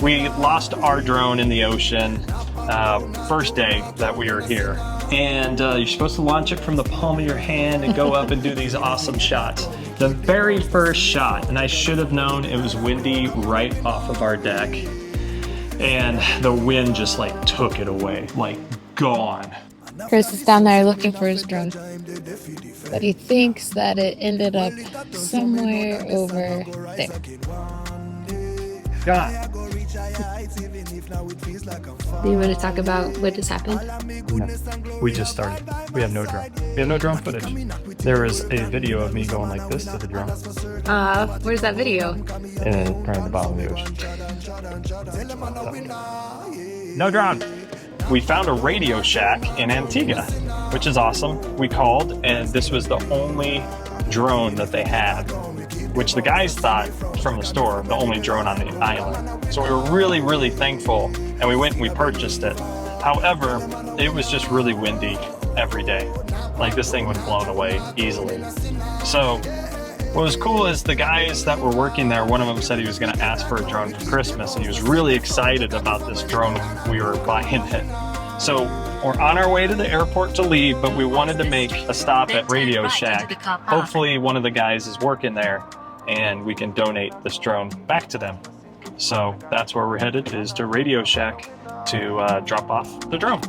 We lost our drone in the ocean first day that we were here. And you're supposed to launch it from the palm of your hand and go up and do these awesome shots. The very first shot, and I should have known it was windy right off of our deck, and the wind just like took it away, like gone. Chris is down there looking for his drone, but he thinks that it ended up somewhere over there. God. Do you want to talk about what just happened? No, we just started. We have no drone. We have no drone footage. There is a video of me going like this to the drone. Where's that video? And probably the bottom of the ocean. No drone. We found a Radio Shack in Antigua, which is awesome. We called, and this was the only drone that they had, which the guys thought from the store, the only drone on the island. So we were really, really thankful, and we went and we purchased it. However, it was just really windy every day. Like, this thing would have blown away easily. So what was cool is the guys that were working there, one of them said he was gonna ask for a drone for Christmas, and he was really excited about this drone when we were buying it. So we're on our way to the airport to leave, but we wanted to make a stop at Radio Shack. Hopefully one of the guys is working there and we can donate this drone back to them. So that's where we're headed, is to Radio Shack to drop off the drone.